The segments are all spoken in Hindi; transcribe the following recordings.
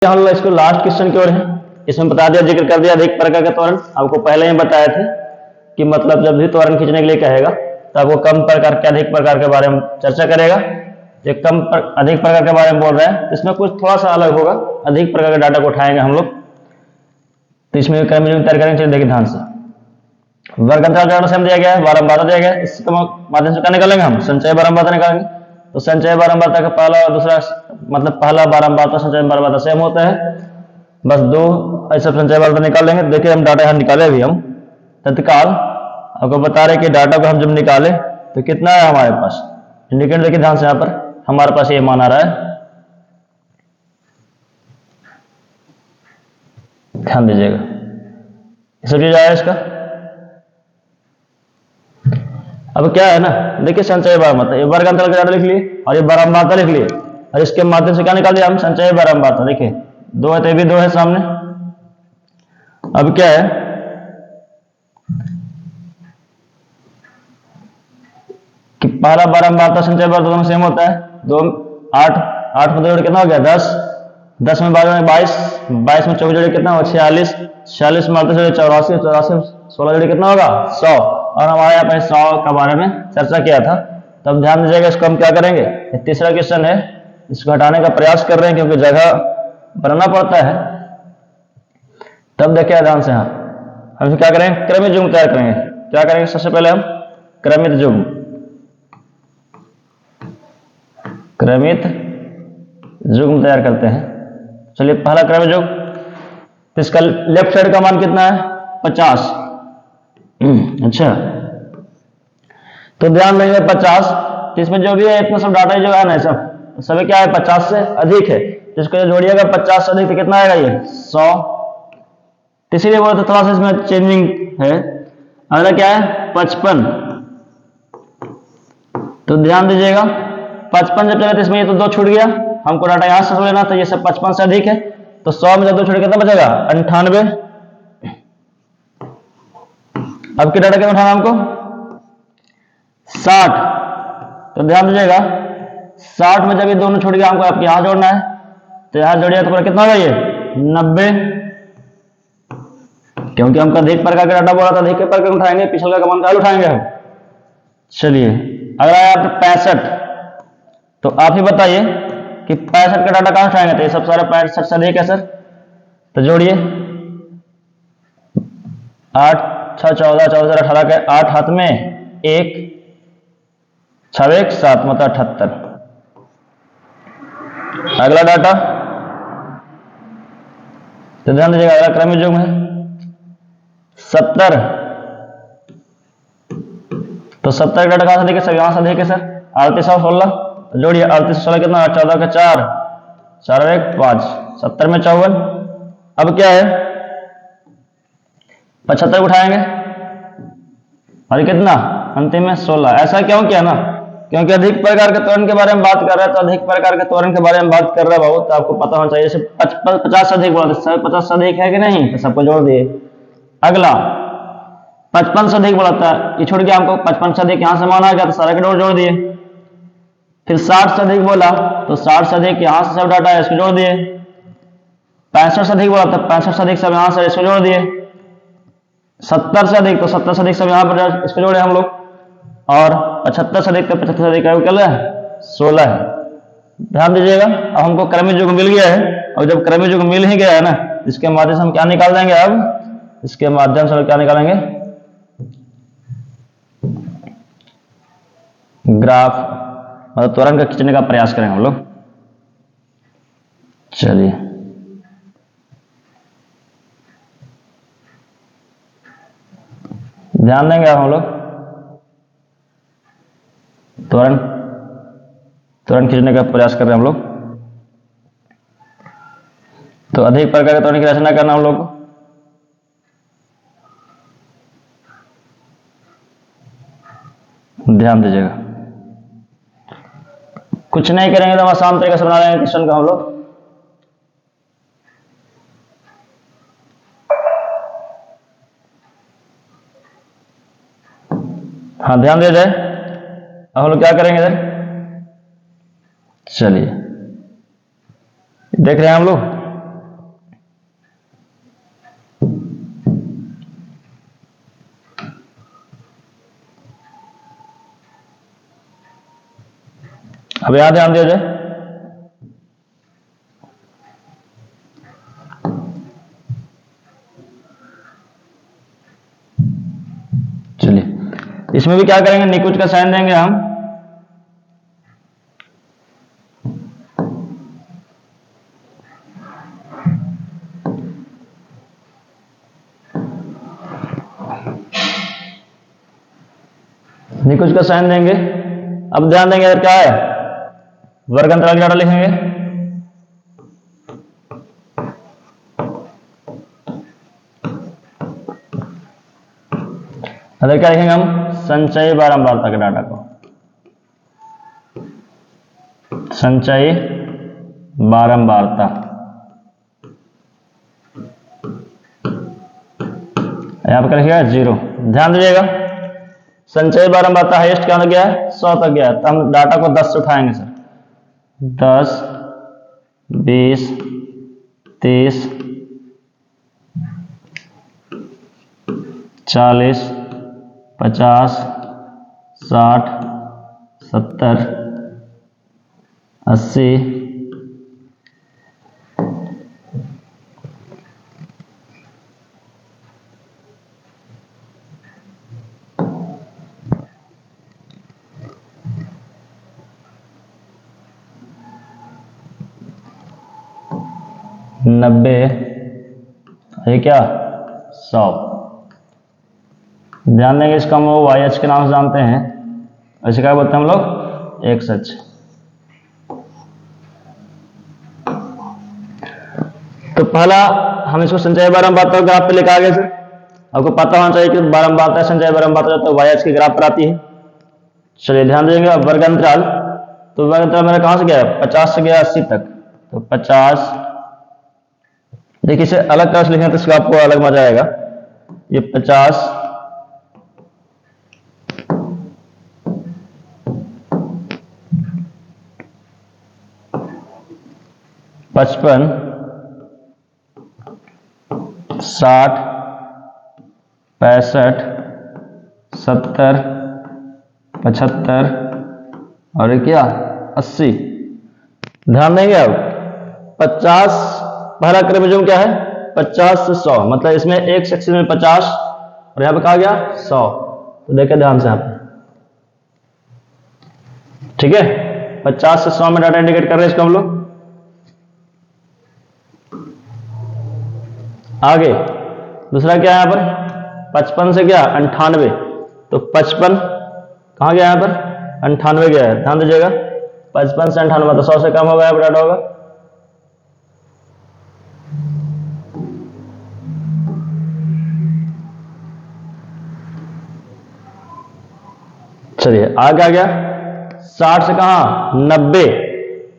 हम लोग इसको लास्ट क्वेश्चन की ओर है। इसमें बता दिया, जिक्र कर दिया अधिक प्रकार के त्वरण। आपको पहले ही बताया थे कि मतलब जब भी त्वरण खींचने के लिए कहेगा तो आपको कम प्रकार के अधिक प्रकार के बारे में चर्चा करेगा। जो अधिक प्रकार के बारे में बोल रहा है तो इसमें कुछ थोड़ा सा अलग होगा। अधिक प्रकार के डाटा को उठाएंगे हम लोग, तो इसमें क्रमिक तैयार करेंगे। चलिए देखिए ध्यान से, वर्ग अंतराल डाटा से दिया गया है, बारंबारता दिया गया है। इसके माध्यम से क्या निकालेंगे हम? संचय बारंबारता निकालेंगे। तो संचय बारंबारता का पहला और दूसरा मतलब पहला बारंबारता संचय बारंबारता सेम होता है, बस दो ऐसा संचय बारंबारता निकाल लेंगे। देखिए हम डाटा यहाँ निकाले अभी हम तत्काल आपको बता रहे कि डाटा को हम जब निकाले तो कितना है हमारे पास। इंडिकेटर देखिए ध्यान से, यहाँ पर हमारे पास ये मान आ रहा है, ध्यान दीजिएगा। सब चीज आया इसका। अब क्या है ना, देखिए संचय बारंबारता, ये वर्ग अंतराल का डाटा लिख लिए और ये बारंबारता लिख लिए और इसके माध्यम से क्या निकाल दिया हम? संचय बारंबारता। देखिए दो है तो ये भी दो है सामने। अब क्या है कि पहला बारंबारता संचय बारंबारता दोनों सेम होता है। दो 8 8 में जोड़ कितना हो गया? 10 10 में 12 में 22 22 में 24 जोड़े कितना होगा? 46 46 में 38 84 84 में 16 जोड़े कितना होगा? 100। और हमारे यहाँ पे 100 के बारे में चर्चा किया था। तब ध्यान दीजिएगा, इसको हम क्या करेंगे? तीसरा क्वेश्चन है, इसको हटाने का प्रयास कर रहे हैं क्योंकि जगह बनाना पड़ता है। तब देखिए ध्यान से, हाँ हम क्या करेंगे? क्रमिक युग्म तैयार करेंगे। क्या करेंगे? सबसे पहले हम क्रमिक युग्म तैयार करते हैं। चलिए पहला क्रमिक युग्म, इसका लेफ्ट साइड का मान कितना है? 50। अच्छा, तो ध्यान देंगे 50, तो इसमें जो भी है इतना सब डाटा जो है ना सब सभी क्या है? 50 से अधिक है। तो इसको जोड़िएगा 50 से अधिक तो कितना आएगा? ये 100। तो इसीलिए बोला तो थोड़ा सा इसमें चेंजिंग है। अगला क्या है? 55। तो ध्यान दीजिएगा 55 जब चले तो इसमें ये तो 2 छूट गया, हमको डाटा यहां से लेना तो ये सब 55 से अधिक है। तो 100 में जब 2 छूट कितना बचेगा? 98। अब के डाटा कितना उठाना हमको? 60। तो ध्यान दीजिएगा 60 में जब ये दोनों छूट गया हमको आपके यहां जोड़ना है, तो यहां जोड़िए तो कितना होगा? ये 90। क्योंकि हमको अधिक प्रकार का डाटा बोला था, अधिक प्रकार उठाएंगे, पिछले का मान क्या उठाएंगे हम। चलिए अगर आया आप 65, तो आप ही बताइए कि 65 का डाटा कहां उठाएंगे? तो ये सब सारे 65 से अधिक है सर। तो जोड़िए 8 6 14 14 18 के 8 हाथ में 1 6 1 7 मतलब 78। अगला डाटा तो ध्यान दीजिएगा, अगला क्रमिक युग्म है 70। तो 70 का डाटा कहां से देखे सर? यहां से देखे सर 38 और 16। तो जोड़िए 38 16 कितना? 14 का 4 4 1 5 70 में 54। अब क्या है? 75 उठाएंगे और कितना अंतिम में 16। ऐसा क्यों किया ना? क्योंकि अधिक प्रकार के त्वरण के बारे में बात कर रहा है, तो अधिक प्रकार के त्वरण के बारे में बात कर रहा है बाबू, तो आपको पता होना चाहिए। जैसे 50 से अधिक बोला था, 50 से अधिक है कि नहीं? तो सबको जोड़ दिए। अगला 55 से अधिक बोला था, ये छोड़ गया हमको 55 से अधिक, यहां से मान आ गया तो सारे के जोड़ दिए। फिर 60 से अधिक बोला तो 60 से अधिक यहां से सब डाटा है इसको जोड़ दिए। 65 से अधिक बोला था, 65 से अधिक सब यहां से इसको जोड़ दिए। 70 से अधिक तो 70 से अधिक सब यहां पर इसको जोड़े हम लोग। और 75 से अधिक तो 75 से अधिक क्या है? 16 है। ध्यान दीजिएगा, अब हमको क्रमिक युग्म मिल गया है। और जब क्रमिक युग्म मिल ही गया है ना, इसके माध्यम से हम क्या निकाल देंगे? अब इसके माध्यम से हम क्या निकालेंगे? ग्राफ, मतलब त्वरण का खींचने का प्रयास करेंगे हम लोग। चलिए ध्यान देंगे अब हम लोग त्वरण खींचने का प्रयास कर रहे हैं हम लोग। तो अधिक प्रकार के त्वरण की रचना करना हम लोग को। ध्यान दीजिएगा, कुछ नहीं करेंगे तो आसान तरीके से बना लेंगे क्वेश्चन का हम लोग। हाँ ध्यान दे जाए, अब हम लोग क्या करेंगे इधर? चलिए देख रहे हैं हम लोग, अब यहां ध्यान दिया जाए, चलिए इसमें भी क्या करेंगे, निकुंज का साइन देंगे हम। निकुंज का साइन देंगे। अब ध्यान देंगे क्या है, वर्ग अंतराल की डाटा लिखेंगे। अगर क्या लिखेंगे हम, संचयी बारंबारता के डाटा को, संचयी बारंबारता। यहां पर लिखिएगा 0। ध्यान दीजिएगा संचयी बारंबारता हाईएस्ट क्या गया है, 100 तक गया है, तो हम डाटा को 10 से उठाएंगे सर। 10, 20, 30, 40, 50, 60, 70, 80, 90, ये क्या 100। ध्यान देंगे इसका हम लोग YH के नाम से जानते हैं, ऐसे क्या बोलते हैं हम लोग, एक सच। तो पहला हम इसको संचयी बारंबारता ग्राफ पे लेकर आ गए सर। आपको पता होना चाहिए कि बारंबारता संचयी बारंबारता तो YH के ग्राफ पर आती है। चलिए ध्यान देंगे। अब वर्ग अंतराल, तो वर्ग अंतराल मेरा कहां से गया, 50 से गया 80 तक, तो 50। देखिए इसे अलग तरह से लिखें तो इसका आपको अलग मजा आएगा। ये 50, 55, 60, 65, 70, 75 और क्या 80। ध्यान देंगे अब 50 पहला क्रमजम क्या है, 50 से 100, मतलब इसमें एक सेक्शन में 50 और यहां पे कहा गया 100। तो देखिए ध्यान से आप, ठीक है, 50 से 100 में डाटा इंडिकेट कर रहे हैं इसको हम लोग। आगे दूसरा क्या है यहां पर, 55 से क्या 98, तो 55 कहां गया यहां पर, 98 गया है। ध्यान दीजिएगा 55 से 98, तो 100 से कम होगा, डाटा होगा। चलिए आगे आ गया 60 से कहा 90,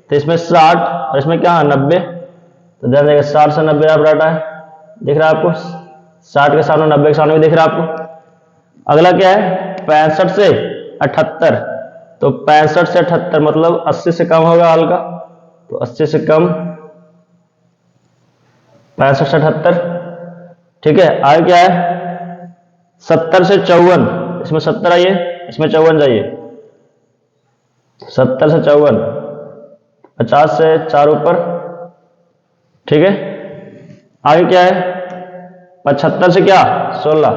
तो इसमें 60 और इसमें क्या 90, तो ध्यान देगा 60 से 90 आप डाटा है, दिख रहा है आपको, 60 के सामने 90 के सामने भी दिख रहा है आपको। अगला क्या है 65 से 78, तो 65 से 78 मतलब 80 से कम होगा हल्का, तो 80 से कम 65 से 78, ठीक है। आगे क्या है 70 से 54, इसमें 70 आइए, इसमें 54 जाइए, 70 से 54, 50 से 4 ऊपर, ठीक है। आगे क्या है 75 से क्या 16,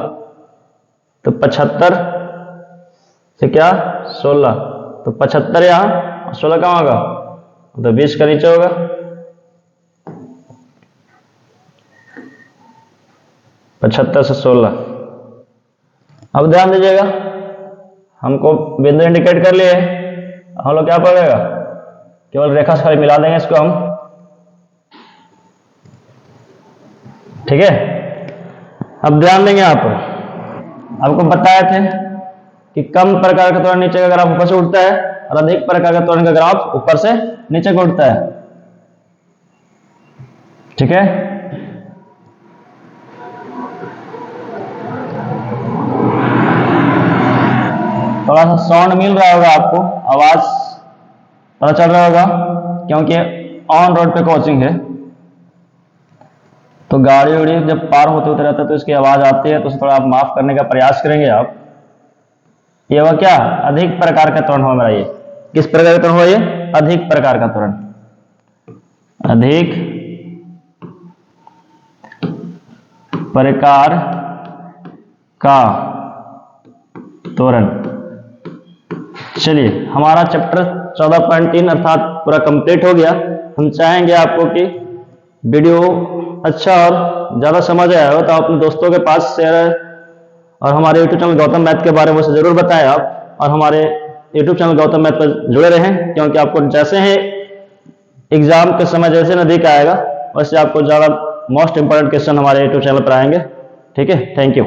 तो 75 से क्या 16, तो 75 यहां और 16 कहां होगा, तो 20 का नीचे होगा। 75 से 16। अब ध्यान दीजिएगा हमको बिंदु इंडिकेट कर लिए, हम लोग क्या पड़ेगा, केवल रेखा से खाली मिला देंगे इसको हम, ठीक है। अब ध्यान देंगे यहां पर, आपको बताए थे कि कम प्रकार का त्वरण नीचे का ग्राफ ऊपर से उठता है और अधिक प्रकार का त्वरण का ग्राफ ऊपर से नीचे को उठता है, ठीक है। थोड़ा सा साउंड मिल रहा होगा आपको, आवाज पता चल रहा होगा, क्योंकि ऑन रोड पे कोचिंग है, तो गाड़ी उड़ी जब पार होते होते रहता है तो इसकी आवाज आती है, तो उसे थोड़ा आप माफ करने का प्रयास करेंगे आप। ये वह क्या अधिक प्रकार का त्वरण हो रहा है, किस प्रकार का त्वरण हुआ, ये अधिक प्रकार का त्वरण, अधिक प्रकार का त्वरण। चलिए हमारा चैप्टर 14.3 अर्थात पूरा कंप्लीट हो गया। हम चाहेंगे आपको कि वीडियो अच्छा और ज़्यादा समझ आया हो तो अपने दोस्तों के पास शेयर, और हमारे यूट्यूब चैनल गौतम मैथ के बारे में उसे जरूर बताएं आप, और हमारे यूट्यूब चैनल गौतम मैथ पर जुड़े रहें, क्योंकि आपको जैसे ही एग्जाम के समय जैसे नजदीक आएगा वैसे आपको ज़्यादा मोस्ट इंपॉर्टेंट क्वेश्चन हमारे यूट्यूब चैनल पर आएंगे। ठीक है, थैंक यू।